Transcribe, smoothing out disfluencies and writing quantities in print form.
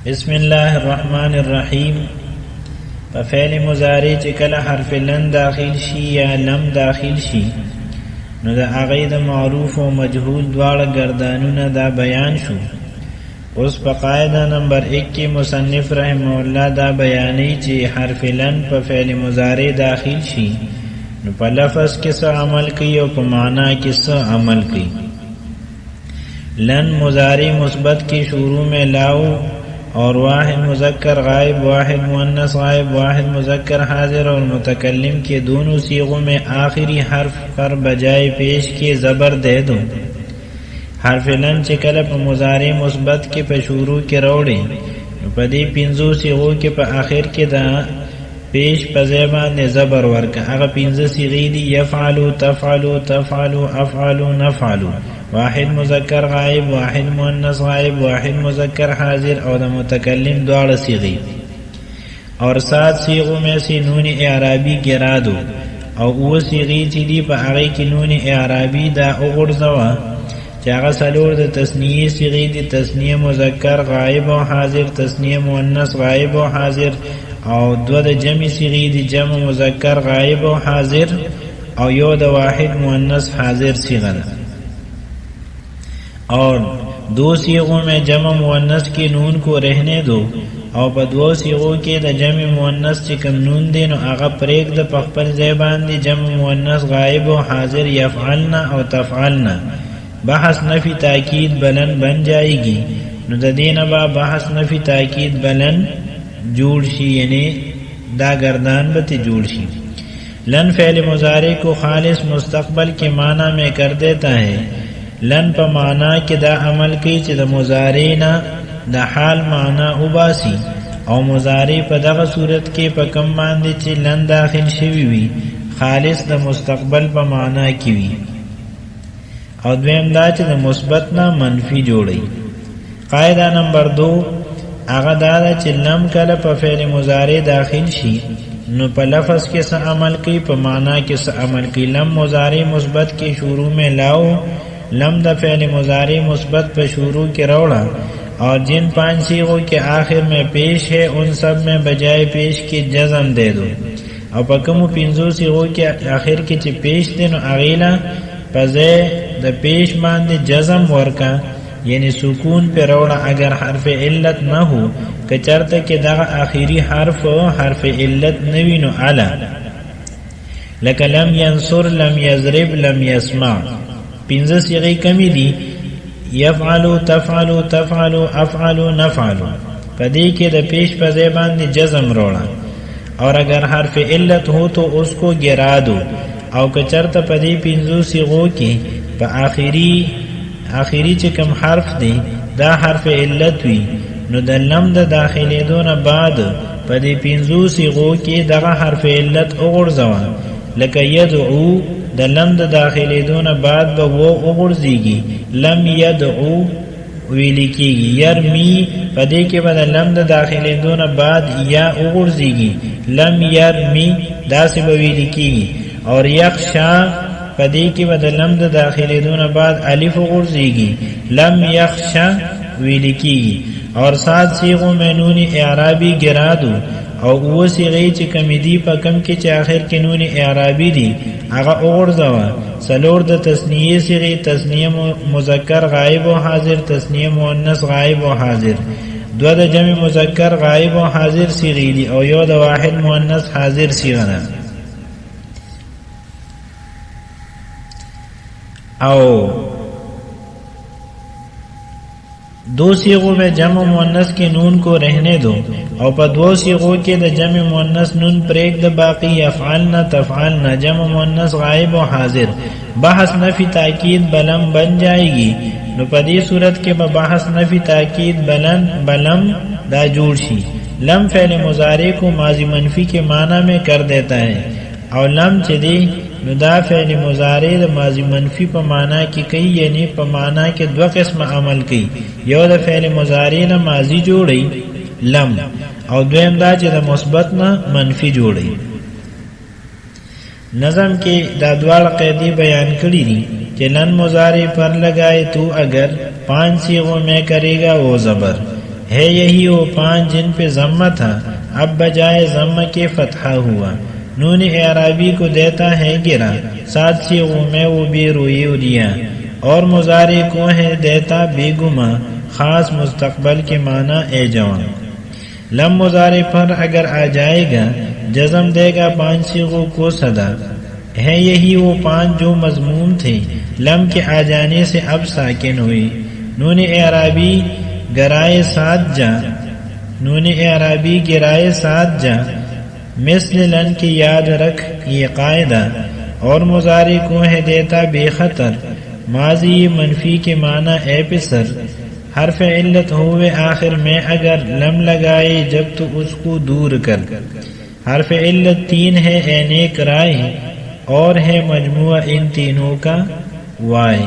بسم الله الرحمن الرحیم. په فعل مضارع چې کله حرف لن داخل شي یا لم داخل شي نو د هغې د معروف او مجهول دواړه ګردانونه دا بیان شو. اوس په قاعده نمبر 1 کې مصنف رحمه الله دا بیانوي چې حرف لن په فعل مضارع داخل شي نو په لفظ کې څه عمل کوي او په معنا کې څه عمل کوي. لن مضارع مثبت کی شروع میں لاؤ اور واحد مذکر غائب، واحد مؤنث غائب، واحد مذکر حاضر اور متکلم کے دونوں صیغوں میں آخری حرف پر بجائے پیش کے زبر دے دو. حرف لن چې کله په مضارع مثبت کې په شروع کې راوړي په دې پنځو صیغو کې په آخر کې دا پیش په ځای باندې زبر ورکه. هغه پنځه صیغې دي: یفعلوا، تفعلوا، تفعلوا، افعلوا، نفعلوا. واحد مذکر غائب، واحد مؤنث غائب، واحد مذکر حاضر اور متکلم دواړه صیغې. اور 7 صیغوں میں سے نون اعرابی گرا دو او 9 صیغې چې دي په هغې کې نون اعرابي دا وغورځوه چې هغه څلور د تثنیې صیغې دي: تثنیه مذکر غائب او حاضر، تثنیه مؤنث غائب او حاضر، او 2 د جمع صیغې دي: جمع مذکر غائب او حاضر او 1 د واحد مؤنث حاضر صیغه ده. اور 2 صیغوں میں جمع مؤنث کی نون کو رہنے دو او په 2 صیغوں کې د جمع مؤنث چې کوم نون دی نو هغه پرېږده په خپل ځای باندې جمع مؤنث غائب او حاضر یفعلنا او تفعلنا. بحث نفی تاکید بلن بن جائے گی نو د دې نه به بحث نفی تاکید بلن جوړ شي، یعنی دا گردان به ته جوړ شي. لن فعل مضارع کو خالص مستقبل کے معنی میں کر دیتا ہے. لن په معنا کې دا عمل کوي چې د مضارع نه د حال معنا وباسي او مضارع په دغه صورت کې په کم باندې چې لن داخل شوی وي خالص د مستقبل په معنا کې وي. او دویم دا چې د مثبت نه منفي جوړي. قاعده نمبر 2 هغه دا ده چې لم کله په فعل مضارع داخل شي نو په لفظ کې څه عمل کوي، په معنا کې څه عمل کوي. لم مضارع مثبت کے شروع میں لاؤ. لم د فعل مضارع مثبت پر شروع کے روڑا اور جن 5 صیغوں کے آخر میں پیش ہے ان سب میں بجائے پیش کے جزم دے دو. او په کومو 5 صیغوں کے آخر کې چې پیش دی نو اغیلا په ځای د پیش باندې جزم ورکا، یعنی سکون پر روڑا اگر حرف علت نہ ہو. که چرته کې دغه آخری حرف علت نوی نو علا لکه لم ینصر، لم یضرب، لم یسمع. 5 صیغې کمی دي: یفعلوا، تفعلوا، تفعلوا، افعلوا، نفعلوا. په دې کې د پیش په ځای باندې جزم روړه. اور اگر حرف علت ہو تو اس کو گرا دو. او که چرته په دې 5 صیغو کې په آخری چې کوم حرف دی دا حرف علت وي نو د لم د داخلېدو نه بعد په دې 5 صیغو کې دغه حرف علت وغورځوه. لکه یدعو د لم د داخلېدو نه بعد به و وغورځېږي، لم یدعو ویل کېږي. یرمی په دې کې به د لم د داخلېدو نه بعد یا وغورځېږي، لم یرمی داسې به ویل کېږي. اور یخشا په دې کې به د لم د داخلېدو نه بعد الف وغورځېږي، لم یخشا ویل کېږي. اور 7 صیغوں میں نون اعرابی گرا دو او 9 صیغې چې کمی دي په کم کې چې آخر کې نون اعرابي دي هغه وغورځوه. 4 د تثنیې صیغې: تثنیه مذکر غائب او حاضر، تثنیه مؤنث غائب او حاضر. 2 د جمع مذکر غائب او حاضر صیغې دي او 1 د واحد مؤنث حاضر صیغه ده. او 2 صیغوں میں جمع مؤنث کے نون کو رہنے دو اور په 2 صیغوں کے د جمع مؤنث نون پرېږده، باقی یفعلنا، تفعلنا، جمع مؤنث غائب و حاضر. بحث نفی تاکید بلم بن جائے گی نو په دې صورت کې به بحث نفی تاکید بلم دا جوړ شي. لم فعل مضارع کو ماضی منفی کے معنی میں کر دیتا ہے او لم چې دی نو دا فعل مضارع د ماضی منفی په معنا کې کوي، یعنی په معنا کې 2 قسم عمل کوي. یو د فعل مضارع نه ماضی جوړي لم، او دویم دا چې د مثبت نه منفی جوړي. نظم کې دا دواړه قاعدې بیان کړې دي کہ لن مضارع پر لگائے تو اگر 5 صیغوں میں کرے گا وہ زبر. है यही वो 5 जिन पे ज़म्मा था, अब बजाय ज़म्मा के फतहा हुआ। नून एराबी को देता है गिरा, 7 सीगों में वो बेरोई उरिया। और मुजारे को है देता बेगुमा, खास मुस्तकबल के माना ए जवान। लम मुजारे पर अगर आ जाएगा जज़म देगा 5 सीगों को सदा। है यही वो 5 जो मज़मूम थे, लम के आ जाने से अब साकिन हुई। नून एराबी गिराए 7 जा, नून एराबी गिराए 7 जा, मिस्ल लन की याद रख ये कायदा। और मुजारे को है देता बेखतर, माजी मनफी के माना ए पिसर। हर्फ इल्लत हुए आखिर में अगर लम लगाए जब तो उसको दूर कर। हर्फ इल्लत 3 है ए नेक राय, और है मजमुआ इन तीनों का वाय।